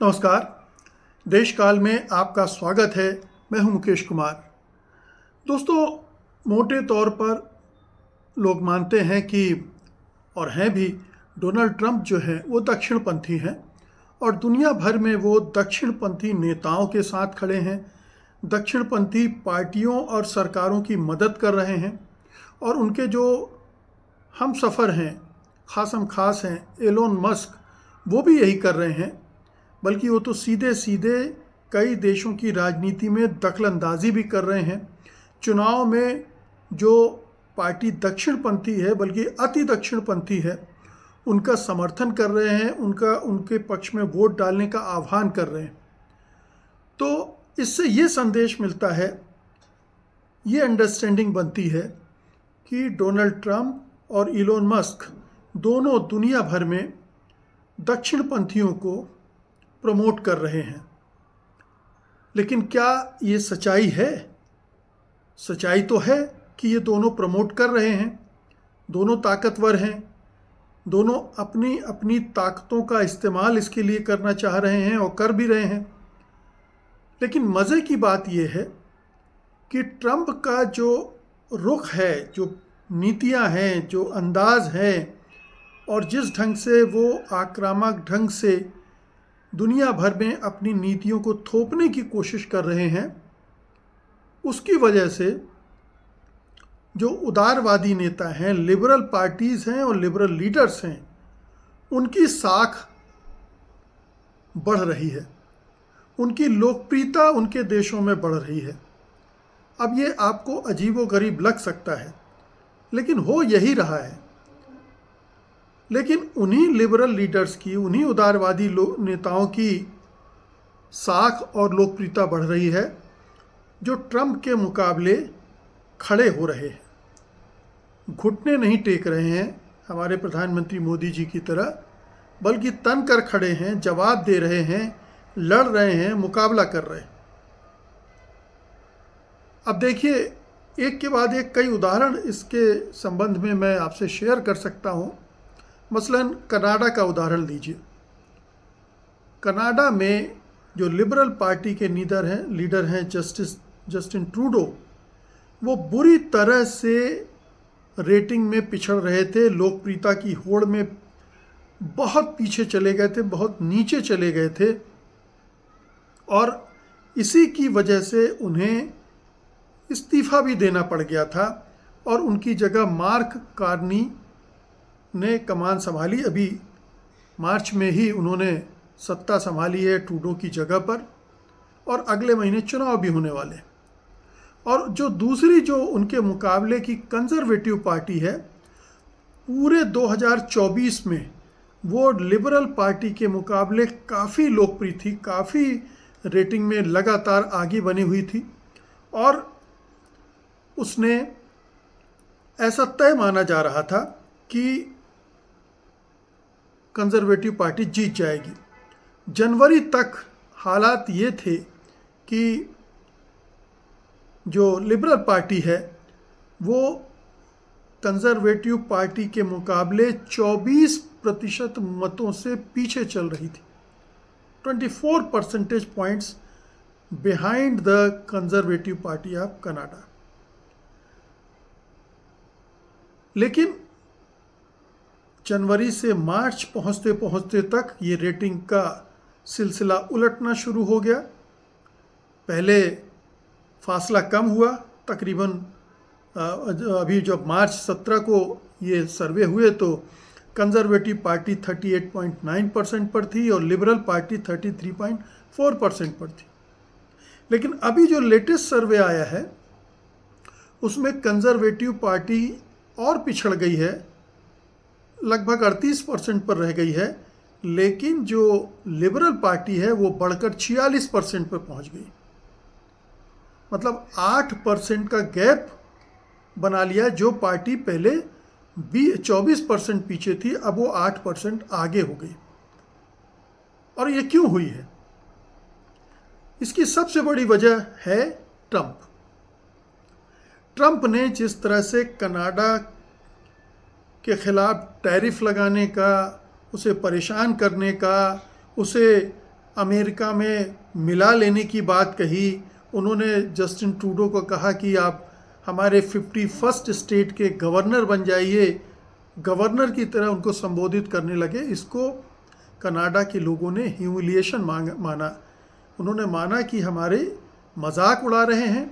नमस्कार। देश काल में आपका स्वागत है। मैं हूं मुकेश कुमार। दोस्तों, मोटे तौर पर लोग मानते हैं कि और हैं भी डोनाल्ड ट्रंप जो है वो दक्षिणपंथी हैं और दुनिया भर में वो दक्षिणपंथी नेताओं के साथ खड़े हैं, दक्षिणपंथी पार्टियों और सरकारों की मदद कर रहे हैं और उनके जो हम सफ़र हैं, खासम खास हैं एलोन मस्क, वो भी यही कर रहे हैं। बल्कि वो तो सीधे सीधे कई देशों की राजनीति में दखलंदाजी भी कर रहे हैं। चुनाव में जो पार्टी दक्षिणपंथी है, बल्कि अति दक्षिणपंथी है, उनका समर्थन कर रहे हैं, उनके पक्ष में वोट डालने का आह्वान कर रहे हैं। तो इससे ये संदेश मिलता है, ये अंडरस्टैंडिंग बनती है कि डोनाल्ड ट्रंप और इलोन मस्क दोनों दुनिया भर में दक्षिणपंथियों को प्रमोट कर रहे हैं। लेकिन क्या ये सच्चाई है? सच्चाई तो है कि ये दोनों प्रमोट कर रहे हैं, दोनों ताकतवर हैं, दोनों अपनी अपनी ताकतों का इस्तेमाल इसके लिए करना चाह रहे हैं और कर भी रहे हैं। लेकिन मज़े की बात यह है कि ट्रंप का जो रुख है, जो नीतियां हैं, जो अंदाज है और जिस ढंग से वो आक्रामक ढंग से दुनिया भर में अपनी नीतियों को थोपने की कोशिश कर रहे हैं, उसकी वजह से जो उदारवादी नेता हैं, लिबरल पार्टीज़ हैं और लिबरल लीडर्स हैं, उनकी साख बढ़ रही है, उनकी लोकप्रियता उनके देशों में बढ़ रही है। अब ये आपको अजीबोगरीब लग सकता है, लेकिन हो यही रहा है। लेकिन उन्हीं लिबरल लीडर्स की, उन्हीं उदारवादी नेताओं की साख और लोकप्रियता बढ़ रही है जो ट्रंप के मुकाबले खड़े हो रहे हैं, घुटने नहीं टेक रहे हैं हमारे प्रधानमंत्री मोदी जी की तरह, बल्कि तन कर खड़े हैं, जवाब दे रहे हैं, लड़ रहे हैं, मुकाबला कर रहे हैं। अब देखिए, एक के बाद एक कई उदाहरण इसके संबंध में मैं आपसे शेयर कर सकता हूँ। मसलन कनाडा का उदाहरण लीजिए। कनाडा में जो लिबरल पार्टी के लीडर हैं जस्टिन ट्रूडो, वो बुरी तरह से रेटिंग में पिछड़ रहे थे, लोकप्रियता की होड़ में बहुत पीछे चले गए थे, बहुत नीचे चले गए थे और इसी की वजह से उन्हें इस्तीफ़ा भी देना पड़ गया था और उनकी जगह मार्क कार्नी ने कमान संभाली। अभी मार्च में ही उन्होंने सत्ता संभाली है ट्रूडो की जगह पर और अगले महीने चुनाव भी होने वाले। और जो दूसरी जो उनके मुकाबले की कंजर्वेटिव पार्टी है, पूरे 2024 में वो लिबरल पार्टी के मुकाबले काफ़ी लोकप्रिय थी, काफ़ी रेटिंग में लगातार आगे बनी हुई थी और उसने ऐसा तय माना जा रहा था कि कंजर्वेटिव पार्टी जीत जाएगी। जनवरी तक हालात ये थे कि जो लिबरल पार्टी है वो कंजर्वेटिव पार्टी के मुकाबले 24% मतों से पीछे चल रही थी, 24 percentage points behind the conservative party of Canada. लेकिन जनवरी से मार्च पहुंचते पहुंचते तक ये रेटिंग का सिलसिला उलटना शुरू हो गया। पहले फासला कम हुआ, तकरीबन अभी जब मार्च 17 को ये सर्वे हुए तो कंजर्वेटिव पार्टी 38.9% पर थी और लिबरल पार्टी 33.4% पर थी। लेकिन अभी जो लेटेस्ट सर्वे आया है उसमें कंजर्वेटिव पार्टी और पिछड़ गई है, लगभग 38% पर रह गई है, लेकिन जो लिबरल पार्टी है वो बढ़कर 46% पर पहुंच गई। मतलब 8% का गैप बना लिया। जो पार्टी पहले 24% पीछे थी, अब वो 8% आगे हो गई। और ये क्यों हुई है? इसकी सबसे बड़ी वजह है ट्रंप। ट्रंप ने जिस तरह से कनाडा के खिलाफ टैरिफ लगाने का, उसे परेशान करने का, उसे अमेरिका में मिला लेने की बात कही। उन्होंने जस्टिन ट्रूडो को कहा कि आप हमारे 51st स्टेट के गवर्नर बन जाइए, गवर्नर की तरह उनको संबोधित करने लगे। इसको कनाडा के लोगों ने ह्यूमिलिएशन माना। उन्होंने माना कि हमारे मजाक उड़ा रहे हैं,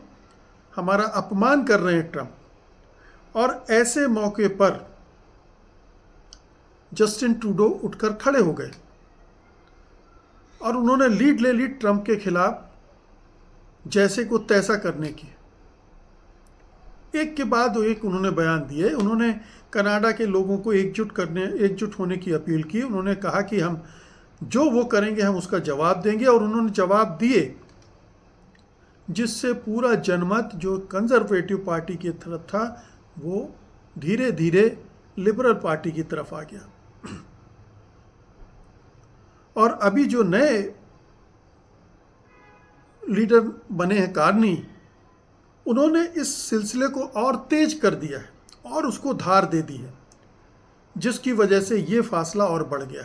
हमारा अपमान कर रहे हैं ट्रंप। और ऐसे मौके पर जस्टिन ट्रूडो उठकर खड़े हो गए और उन्होंने लीड ले ली ट्रंप के खिलाफ जैसे को तैसा करने की। एक के बाद एक उन्होंने बयान दिए। उन्होंने कनाडा के लोगों को एकजुट होने की अपील की। उन्होंने कहा कि हम जो वो करेंगे हम उसका जवाब देंगे, और उन्होंने जवाब दिए, जिससे पूरा जनमत जो कंजर्वेटिव पार्टी की तरफ था वो धीरे धीरे लिबरल पार्टी की तरफ आ गया। और अभी जो नए लीडर बने हैं कार्नी, उन्होंने इस सिलसिले को और तेज कर दिया है और उसको धार दे दी है, जिसकी वजह से ये फासला और बढ़ गया।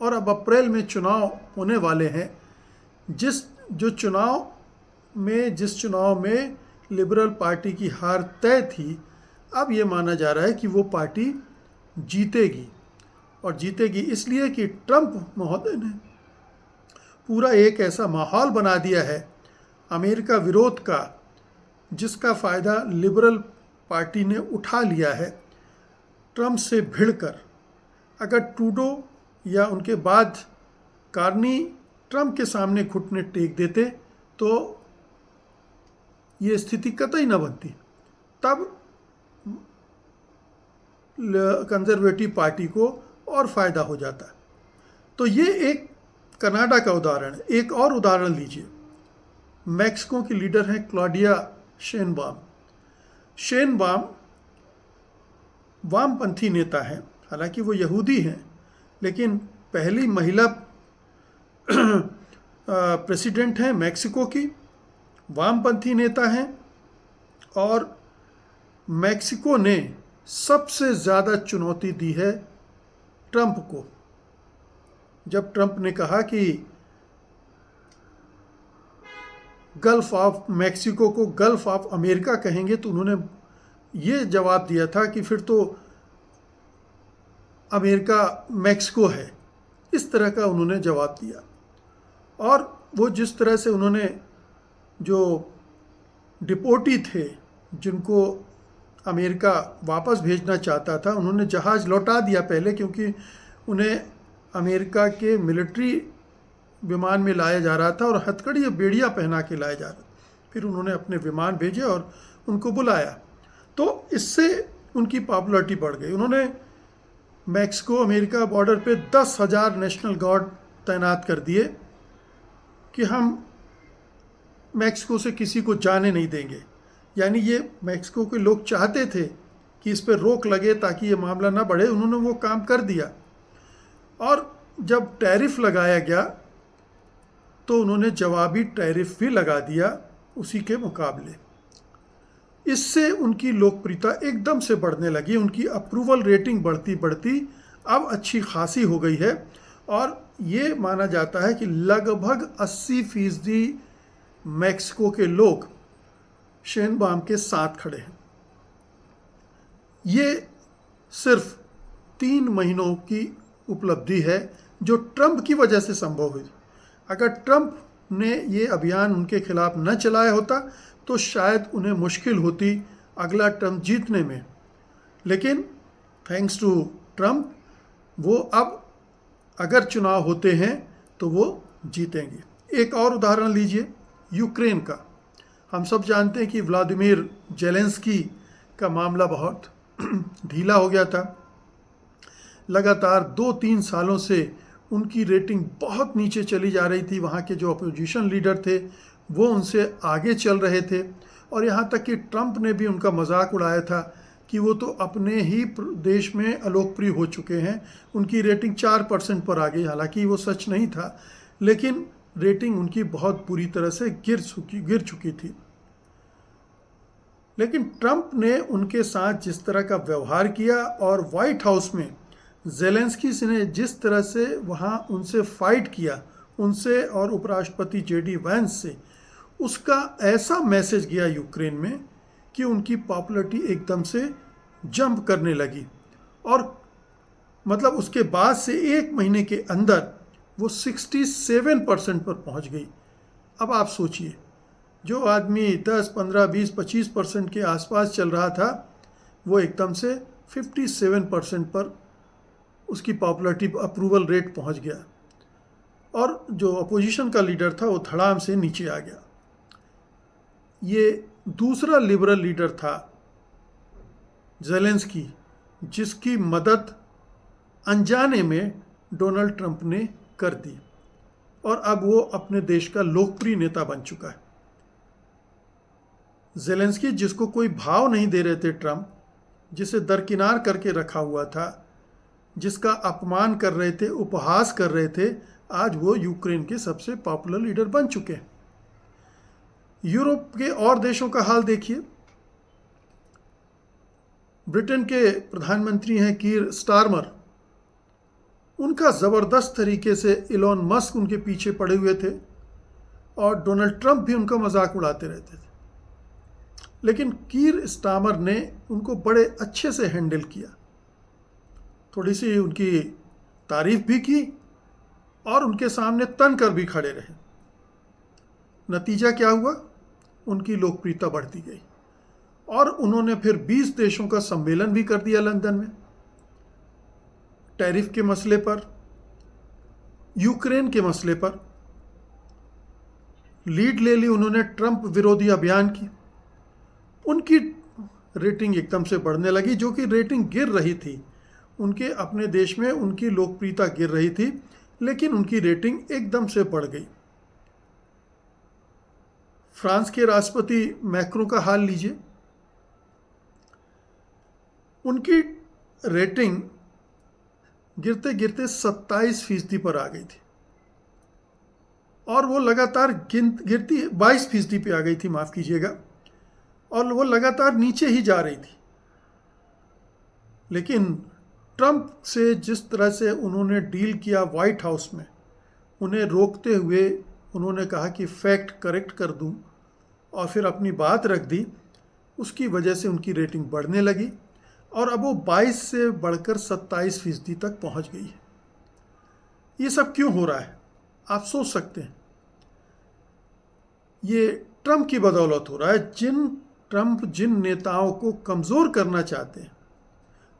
और अब अप्रैल में चुनाव होने वाले हैं। जिस चुनाव में लिबरल पार्टी की हार तय थी, अब ये माना जा रहा है कि वो पार्टी जीतेगी। और जीतेगी इसलिए कि ट्रंप महोदय ने पूरा एक ऐसा माहौल बना दिया है अमेरिका विरोध का, जिसका फ़ायदा लिबरल पार्टी ने उठा लिया है ट्रंप से भिड़कर। अगर ट्रूडो या उनके बाद कार्नी ट्रंप के सामने घुटने टेक देते तो ये स्थिति कतई न बनती। तब कंजर्वेटिव पार्टी को और फ़ायदा हो जाता। तो ये एक कनाडा का उदाहरण है। एक और उदाहरण लीजिए, मैक्सिको की लीडर हैं क्लॉडिया शेनबाम। शेनबाम वामपंथी नेता हैं, हालांकि वो यहूदी हैं, लेकिन पहली महिला प्रेसिडेंट हैं मैक्सिको की, वामपंथी नेता हैं। और मैक्सिको ने सबसे ज़्यादा चुनौती दी है ट्रंप को। जब ट्रंप ने कहा कि गल्फ ऑफ मैक्सिको को गल्फ ऑफ अमेरिका कहेंगे, तो उन्होंने ये जवाब दिया था कि फिर तो अमेरिका मैक्सिको है। इस तरह का उन्होंने जवाब दिया। और वो जिस तरह से उन्होंने जो डिपोटी थे जिनको अमेरिका वापस भेजना चाहता था, उन्होंने जहाज़ लौटा दिया पहले, क्योंकि उन्हें अमेरिका के मिलिट्री विमान में लाया जा रहा था और हथकड़ी या बेड़ियाँ पहना के लाया जा रहा था। फिर उन्होंने अपने विमान भेजे और उनको बुलाया, तो इससे उनकी पॉपुलैरिटी बढ़ गई। उन्होंने मैक्सिको अमेरिका बॉर्डर पे 10,000 नेशनल गार्ड तैनात कर दिए कि हम मैक्सिको से किसी को जाने नहीं देंगे। यानी ये मैक्सिको के लोग चाहते थे कि इस पर रोक लगे ताकि ये मामला ना बढ़े। उन्होंने वो काम कर दिया। और जब टैरिफ लगाया गया तो उन्होंने जवाबी टैरिफ भी लगा दिया उसी के मुकाबले। इससे उनकी लोकप्रियता एकदम से बढ़ने लगी। उनकी अप्रूवल रेटिंग बढ़ती बढ़ती अब अच्छी खासी हो गई है। और ये माना जाता है कि लगभग 80% मैक्सिको के लोग शेनबाम के साथ खड़े हैं। ये सिर्फ 3 महीनों की उपलब्धि है जो ट्रंप की वजह से संभव हुई। अगर ट्रंप ने ये अभियान उनके खिलाफ न चलाया होता तो शायद उन्हें मुश्किल होती अगला टर्म जीतने में। लेकिन थैंक्स टू ट्रंप वो अब अगर चुनाव होते हैं तो वो जीतेंगे। एक और उदाहरण लीजिए यूक्रेन का। हम सब जानते हैं कि व्लादिमीर जेलेंस्की का मामला बहुत ढीला हो गया था। लगातार 2-3 सालों से उनकी रेटिंग बहुत नीचे चली जा रही थी। वहाँ के जो अपोजिशन लीडर थे वो उनसे आगे चल रहे थे। और यहाँ तक कि ट्रंप ने भी उनका मजाक उड़ाया था कि वो तो अपने ही देश में अलोकप्रिय हो चुके हैं, उनकी रेटिंग 4% पर आ गई। हालांकि वो सच नहीं था, लेकिन रेटिंग उनकी बहुत बुरी तरह से गिर चुकी थी। लेकिन ट्रंप ने उनके साथ जिस तरह का व्यवहार किया और वाइट हाउस में जेलेंस्की ने जिस तरह से वहाँ उनसे फाइट किया, उनसे और उपराष्ट्रपति जेडी वैंस से उसका ऐसा मैसेज गया यूक्रेन में कि उनकी पॉपुलैरिटी एकदम से जंप करने लगी। और मतलब उसके बाद से 1 महीने के अंदर वो 67% पर पहुंच गई। अब आप सोचिए, जो आदमी 10, 15, 20, 25% के आसपास चल रहा था, वो एकदम से 57% पर उसकी पॉपुलैरिटी अप्रूवल रेट पहुंच गया। और जो अपोजिशन का लीडर था वो धड़ाम से नीचे आ गया। ये दूसरा लिबरल लीडर था ज़ेलेंस्की, जिसकी मदद अनजाने में डोनाल्ड ट्रंप ने कर दी और अब वो अपने देश का लोकप्रिय नेता बन चुका है। ज़ेलेंस्की, जिसको कोई भाव नहीं दे रहे थे ट्रंप, जिसे दरकिनार करके रखा हुआ था, जिसका अपमान कर रहे थे, उपहास कर रहे थे, आज वो यूक्रेन के सबसे पॉपुलर लीडर बन चुके हैं। यूरोप के और देशों का हाल देखिए। ब्रिटेन के प्रधानमंत्री हैं कीर स्टारमर, उनका ज़बरदस्त तरीके से इलॉन मस्क उनके पीछे पड़े हुए थे और डोनाल्ड ट्रंप भी उनका मजाक उड़ाते रहते थे। लेकिन कीर स्टारमर ने उनको बड़े अच्छे से हैंडल किया, थोड़ी सी उनकी तारीफ भी की और उनके सामने तन कर भी खड़े रहे। नतीजा क्या हुआ? उनकी लोकप्रियता बढ़ती गई और उन्होंने फिर 20 देशों का सम्मेलन भी कर दिया लंदन में, टैरिफ के मसले पर, यूक्रेन के मसले पर। लीड ले ली उन्होंने ट्रंप विरोधी अभियान की। उनकी रेटिंग एकदम से बढ़ने लगी, जो कि रेटिंग गिर रही थी। उनके अपने देश में उनकी लोकप्रियता गिर रही थी, लेकिन उनकी रेटिंग एकदम से बढ़ गई। फ्रांस के राष्ट्रपति मैक्रों का हाल लीजिए। उनकी रेटिंग गिरते गिरते 27% पर आ गई थी और वो लगातार गिरती 22% पे आ गई थी, माफ़ कीजिएगा, और वो लगातार नीचे ही जा रही थी। लेकिन ट्रंप से जिस तरह से उन्होंने डील किया वाइट हाउस में, उन्हें रोकते हुए उन्होंने कहा कि फैक्ट करेक्ट कर दूं और फिर अपनी बात रख दी, उसकी वजह से उनकी रेटिंग बढ़ने लगी और अब वो 22 से बढ़कर 27% तक पहुंच गई है। ये सब क्यों हो रहा है? आप सोच सकते हैं। ये ट्रंप की बदौलत हो रहा है। ट्रंप जिन नेताओं को कमज़ोर करना चाहते हैं,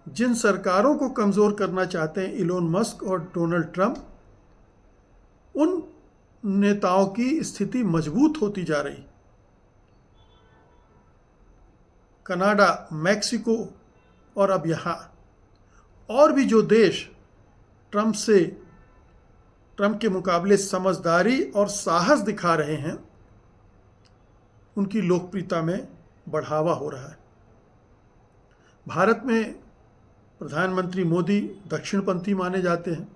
जिन सरकारों को कमज़ोर करना चाहते हैं, इलोन मस्क और डोनाल्ड ट्रंप, उन नेताओं की स्थिति मजबूत होती जा रही। कनाडा, मैक्सिको और अब यहाँ और भी जो देश ट्रंप के मुकाबले समझदारी और साहस दिखा रहे हैं, उनकी लोकप्रियता में बढ़ावा हो रहा है। भारत में प्रधानमंत्री मोदी दक्षिणपंथी माने जाते हैं।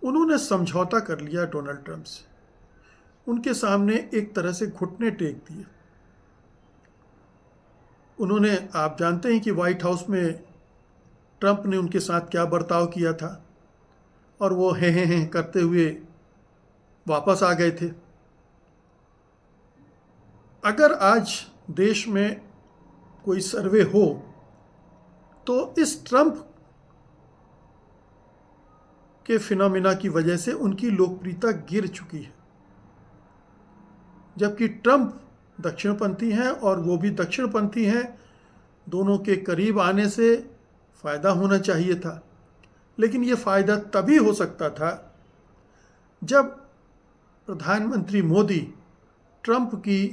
उन्होंने समझौता कर लिया डोनाल्ड ट्रंप से, उनके सामने एक तरह से घुटने टेक दिए। उन्होंने, आप जानते हैं कि व्हाइट हाउस में ट्रंप ने उनके साथ क्या बर्ताव किया था और वो हे करते हुए वापस आ गए थे। अगर आज देश में कोई सर्वे हो तो इस ट्रंप के फिनोमिना की वजह से उनकी लोकप्रियता गिर चुकी है, जबकि ट्रंप दक्षिणपंथी हैं और वो भी दक्षिणपंथी हैं। दोनों के करीब आने से फ़ायदा होना चाहिए था, लेकिन ये फ़ायदा तभी हो सकता था जब प्रधानमंत्री मोदी ट्रंप की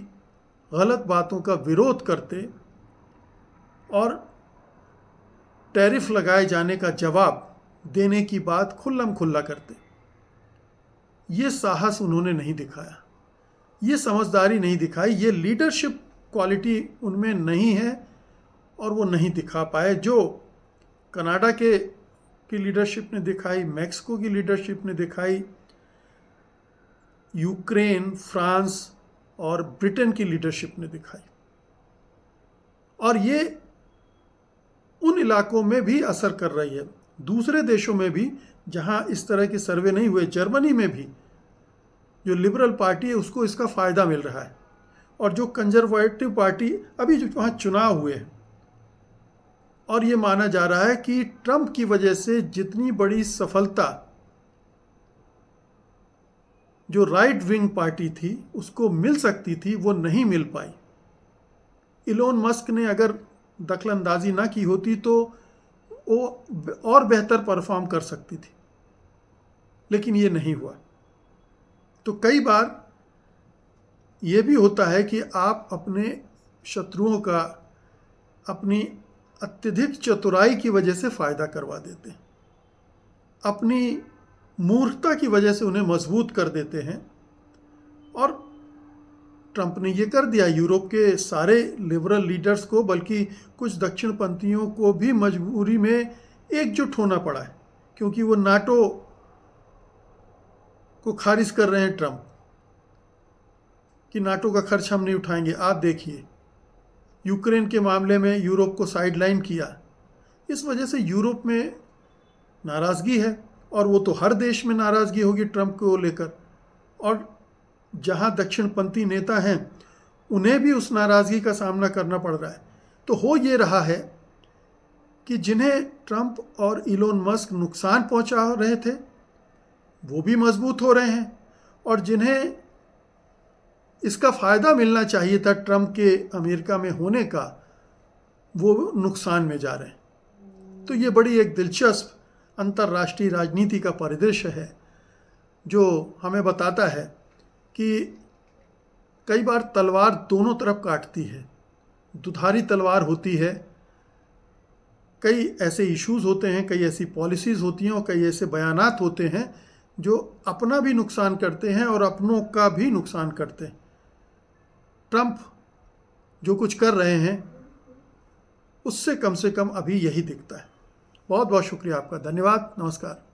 गलत बातों का विरोध करते और टैरिफ लगाए जाने का जवाब देने की बात खुल्लम खुल्ला करते। ये साहस उन्होंने नहीं दिखाया, ये समझदारी नहीं दिखाई, ये लीडरशिप क्वालिटी उनमें नहीं है और वो नहीं दिखा पाए, जो कनाडा की लीडरशिप ने दिखाई, मैक्सिको की लीडरशिप ने दिखाई, यूक्रेन, फ्रांस और ब्रिटेन की लीडरशिप ने दिखाई। और ये उन इलाकों में भी असर कर रही है। दूसरे देशों में भी जहां इस तरह के सर्वे नहीं हुए, जर्मनी में भी जो लिबरल पार्टी है उसको इसका फ़ायदा मिल रहा है। और जो कंजर्वेटिव पार्टी, अभी जो वहाँ चुनाव हुए हैं, और ये माना जा रहा है कि ट्रंप की वजह से जितनी बड़ी सफलता जो राइट विंग पार्टी थी उसको मिल सकती थी, वो नहीं मिल पाई। इलोन मस्क ने अगर दखलंदाजी ना की होती तो वो और बेहतर परफॉर्म कर सकती थी, लेकिन ये नहीं हुआ। तो कई बार ये भी होता है कि आप अपने शत्रुओं का अपनी अत्यधिक चतुराई की वजह से फ़ायदा करवा देते हैं, अपनी मूर्खता की वजह से उन्हें मजबूत कर देते हैं। और ट्रंप ने ये कर दिया। यूरोप के सारे लिबरल लीडर्स को, बल्कि कुछ दक्षिणपंथियों को भी मजबूरी में एकजुट होना पड़ा है, क्योंकि वो नाटो को खारिज कर रहे हैं ट्रंप कि नाटो का खर्च हम नहीं उठाएंगे। आप देखिए, यूक्रेन के मामले में यूरोप को साइडलाइन किया। इस वजह से यूरोप में नाराज़गी है, और वो तो हर देश में नाराज़गी होगी ट्रंप को लेकर। और जहां दक्षिणपंथी नेता हैं उन्हें भी उस नाराज़गी का सामना करना पड़ रहा है। तो हो ये रहा है कि जिन्हें ट्रंप और इलोन मस्क नुकसान पहुंचा रहे थे वो भी मजबूत हो रहे हैं, और जिन्हें इसका फ़ायदा मिलना चाहिए था ट्रंप के अमेरिका में होने का, वो नुकसान में जा रहे हैं। तो ये बड़ी एक दिलचस्प अंतर्राष्ट्रीय राजनीति का परिदृश्य है, जो हमें बताता है कि कई बार तलवार दोनों तरफ काटती है, दुधारी तलवार होती है। कई ऐसे इश्यूज होते हैं, कई ऐसी पॉलिसीज़ होती हैं और कई ऐसे बयानात होते हैं जो अपना भी नुकसान करते हैं और अपनों का भी नुकसान करते हैं। ट्रंप जो कुछ कर रहे हैं उससे कम अभी यही दिखता है। बहुत बहुत शुक्रिया आपका, धन्यवाद, नमस्कार।